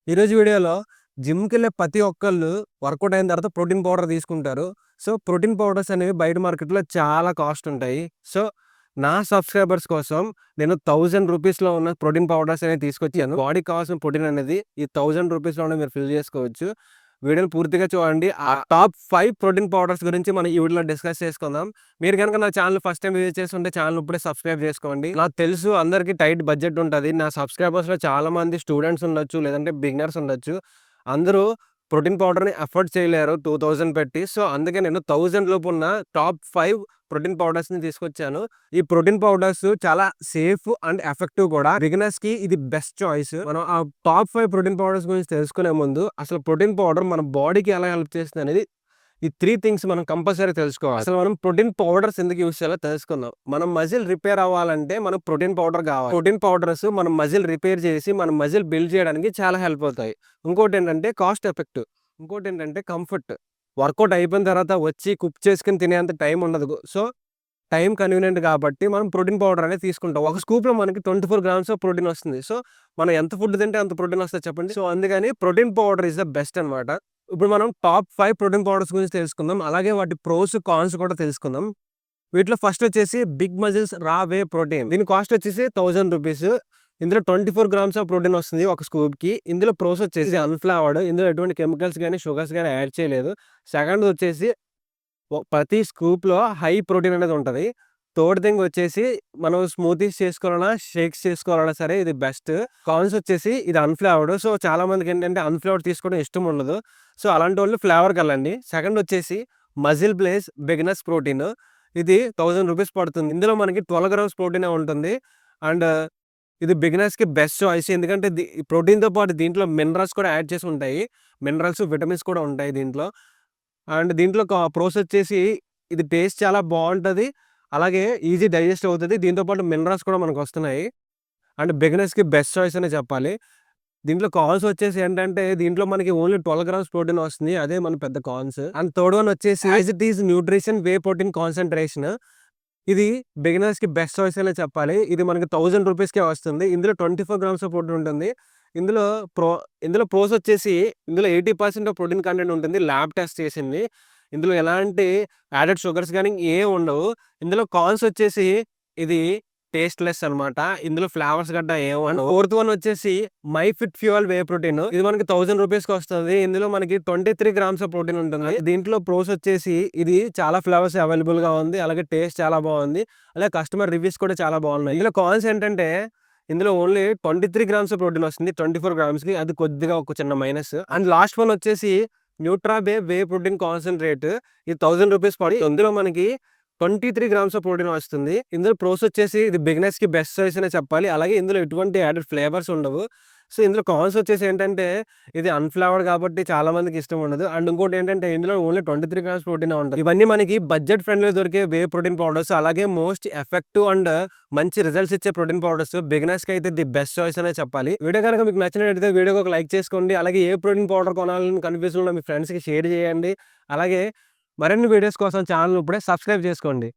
ఈరోజు వీడియోలో జిమ్‌కెళ్ళే ప్రతి ఒక్కళ్ళు వర్కౌట్ అయిన తర్వాత ప్రోటీన్ పౌడర్ తీసుకుంటారు. సో, ప్రోటీన్ పౌడర్స్ అనేవి బయట మార్కెట్‌లో చాలా కాస్ట్ ఉంటాయి. సో, నా సబ్‌స్క్రైబర్స్ కోసం నేను రూ. 1000 ఉన్న ప్రోటీన్ పౌడర్స్ అనేవి తీసుకొచ్చాను. బాడీకి కావాల్సిన ప్రోటీన్ అనేది ఈ రూ. 1000లోనే మీరు ఫిల్ చేసుకోవచ్చు. వీడియోని పూర్తిగా చూడండి. ఆ టాప్ 5 ప్రోటీన్ పౌడర్స్ గురించి మనం ఈ వీడియోలో డిస్కస్ చేసుకుందాం. మీరు గనుక నా ఛానల్ ఫస్ట్ టైమ్ విజిట్ చేస్తుంటే ఛానల్ ఇప్పుడే సబ్స్క్రైబ్ చేసుకోండి. నాకు తెలుసు అందరికి టైట్ బడ్జెట్ ఉంటది. నా సబ్స్క్రైబర్స్‌లో చాలా మంది స్టూడెంట్స్ ఉండొచ్చు, లేదంటే బిగినర్స్ ఉండొచ్చు. అందరూ ప్రోటీన్ పౌడర్‌ని అఫోర్డ్ చేయలేరు 2000 పెట్టి. సో, అందుకే నేను 1000 లోపు ఉన్న టాప్ 5 ప్రోటీన్ పౌడర్స్‌ని తీసుకొచ్చాను. ఈ ప్రోటీన్ పౌడర్స్ చాలా సేఫ్ అండ్ ఎఫెక్టివ్ కూడా. బిగినర్స్‌కి ఇది బెస్ట్ చాయిస్. మనం ఆ టాప్ 5 ప్రోటీన్ పౌడర్స్ గురించి తెలుసుకునే ముందు అసలు ప్రోటీన్ పౌడర్ మన బాడీకి ఎలా హెల్ప్ చేస్తుందనేది ఈ 3 థింగ్స్ మనం కంపల్సరీ తెలుసుకోవాలి. అసలు మనం ప్రోటీన్ పౌడర్స్ ఎందుకు యూజ్ చేయాలో తెలుసుకుందాం. మనం మజిల్ రిపేర్ అవ్వాలంటే మనకు ప్రోటీన్ పౌడర్ కావాలి. ప్రోటీన్ పౌడర్స్ మనం మజిల్ రిపేర్ చేసి మన మజిల్ బిల్డ్ చేయడానికి చాలా హెల్ప్ అవుతాయి. ఇంకోటేంటంటే కాస్ట్ ఎఫెక్టివ్. ఇంకోటేంటంటే కంఫర్ట్. వర్కౌట్ అయిపోయిన తర్వాత వచ్చి కుక్ చేసుకొని తినేంత టైం ఉండదు. సో, టైం కన్వీనియంట్ కాబట్టి మనం ప్రోటీన్ పౌడర్ అనేది తీసుకుంటాం. ఒక స్కూప్‌లో మనకి 24 గ్రామ్స్ ఆఫ్ ప్రోటీన్ వస్తుంది. సో, మనం ఎంత ఫుడ్ తింటే అంత ప్రోటీన్ వస్తది చెప్పండి. సో, అందుకని protein powder is the best అనమాట. ఇప్పుడు మనం టాప్ 5 ప్రోటీన్ పౌడర్స్ గురించి తెలుసుకుందాం. అలాగే వాటి ప్రోస్, కాన్స్ కూడా తెలుసుకుందాం. వీటిలో ఫస్ట్ వచ్చేసి బిగ్ మజిల్స్ రా వే ప్రోటీన్. దీని కాస్ట్ వచ్చేసి రూ. 1000. ఇందులో 24 గ్రామ్స్ ఆఫ్ ప్రోటీన్ వస్తుంది ఒక స్కూప్‌కి. ఇందులో ప్రోస్ వచ్చేసి అన్‌ఫ్లేవర్డ్. ఇందులో ఎటువంటి కెమికల్స్ గాని, షుగర్స్ గాని యాడ్ చేయలేదు. సెకండ్‌ది వచ్చేసి ప్రతి స్కూప్‌లో హై ప్రోటీన్ అనేది ఉంటది. థర్డ్ థింగ్ వచ్చేసి మనం స్మూతీస్ చేసుకోవాలన్నా, షేక్స్ చేసుకోవాలన్నా సరే ఇది బెస్ట్. కాన్స్ వచ్చేసి ఇది అన్‌ఫ్లేవర్డ్. సో, చాలా మందికేంటంటే అన్‌ఫ్లేవర్డ్ తీసుకోవడం ఇష్టం ఉండదు. సో, అలాంటోళ్ళు ఫ్లేవర్‌కెళ్ళండి. సెకండ్ వచ్చేసి మజిల్ బ్లేస్ బిగినర్స్ ప్రోటీన్. ఇది రూ. 1000 పడుతుంది. ఇందులో మనకి 12 గ్రామ్స్ ప్రోటీనే ఉంటుంది. అండ్ ఇది బిగినర్స్‌కి బెస్ట్ చాయిస్. ఎందుకంటే ప్రోటీన్‌తో పాటు దీంట్లో మినరల్స్ కూడా యాడ్ చేసి ఉంటాయి. మినరల్స్, విటమిన్స్ కూడా ఉంటాయి దీంట్లో. అండ్ దీంట్లో ప్రోస్ వచ్చేసి ఇది టేస్ట్ చాలా బావుంటది. అలాగే ఈజీ డైజెస్ట్ అవుతది. దీంతో పాటు మినరల్స్ కూడా మనకొస్తున్నాయి. అండ్ బిగినర్స్‌కి బెస్ట్ చాయిస్ అనే చెప్పాలి. దీంట్లో కాన్స్ వచ్చేసి ఏంటంటే దీంట్లో మనకి ఓన్లీ 12 గ్రామ్స్ ప్రోటీన్ వస్తుంది. అదే మన పెద్ద కాన్స్. అండ్ థర్డ్ వన్ వచ్చేసి as it is nutrition whey protein concentration. ఇది బిగినర్స్‌కి బెస్ట్ చాయిస్ అనే చెప్పాలి. ఇది మనకి రూ. 1000కే వస్తుంది. ఇందులో 24 గ్రామ్స్ ఆఫ్ ప్రోటీన్ ఉంటుంది. ఇందులో ప్రో ఇందులో ప్రోస్ వచ్చేసి ఇందులో 80% ఆఫ్ ప్రోటీన్ కంటెంట్ ఉంటుంది. ల్యాబ్ టెస్ట్ చేసింది. ఇందులో ఎలాంటి యాడెడ్ షుగర్స్ గాని ఏం ఉండవు. ఇందులో కాన్స్ వచ్చేసి ఇది టేస్ట్‌లెస్ అనమాట. ఇందులో ఫ్లేవర్స్ గట్టా ఏం ఉండవు. ఫోర్త్ వన్ వచ్చేసి my fit fuel whey protein. ఇది మనకి రూ. 1000కి వస్తది. ఇందులో మనకి 23 గ్రామ్స్ ఆఫ్ ప్రోటీన్ ఉంటుంది. దీంట్లో ప్రోస్ వచ్చేసి ఇది చాలా ఫ్లేవర్స్ అవైలబుల్‌గా ఉంది. అలాగే టేస్ట్ చాలా బాగుంది. అలాగే కస్టమర్ రివ్యూస్ కూడా చాలా బాగున్నాయి. ఇందులో కాన్స్ ఏంటంటే ఇందులో ఓన్లీ 23 గ్రామ్స్ ప్రోటీన్ వస్తుంది 24 గ్రామ్స్‌కి. అది కొద్దిగా ఒక చిన్న మైనస్. అండ్ లాస్ట్ వన్ వచ్చేసి న్యూట్రాబే వే ప్రోటీన్ కాన్సంట్రేట్. ఇది రూ. 1000 పడి ఇందులో మనకి 23 గ్రామ్స్ ఆఫ్ ప్రోటీన్ వస్తుంది. ఇందులో ప్రోస్ వచ్చేసి ఇది బిగినర్స్‌కి బెస్ట్ చాయిస్ అనే చెప్పాలి. అలాగే ఇందులో ఎటువంటి యాడెడ్ ఫ్లేవర్స్ ఉండవు. సో, ఇందులో కాన్స్ వచ్చేసి ఏంటంటే ఇది అన్‌ఫ్లేవర్డ్ కాబట్టి చాలా మందికి ఇష్టం ఉండదు. అండ్ ఇంకోటి ఏంటంటే ఇందులో ఓన్లీ 23 గ్రామ్స్ ప్రోటీనే ఉంటది. ఇవన్నీ మనకి బడ్జెట్ ఫ్రెండ్లీగా దొరికే వే ప్రోటీన్ పౌడర్స్. అలాగే మోస్ట్ ఎఫెక్టివ్ అండ్ మంచి రిజల్ట్స్ ఇచ్చే ప్రోటీన్ పౌడర్స్. బిగినర్స్‌కి అయితే ది బెస్ట్ చాయిస్ అనే చెప్పాలి. వీడియో గనుక మీకు నచ్చినట్లయితే వీడియోకి ఒక లైక్ చేసుకోండి. అలాగే ఏ ప్రోటీన్ పౌడర్ కొనాలని కన్‌ఫ్యూజన్‌లో మీ ఫ్రెండ్స్‌కి షేర్ చేయండి. అలాగే మరిన్ని వీడియోస్ కోసం ఛానల్ ఇప్పుడే సబ్స్క్రైబ్ చేసుకోండి.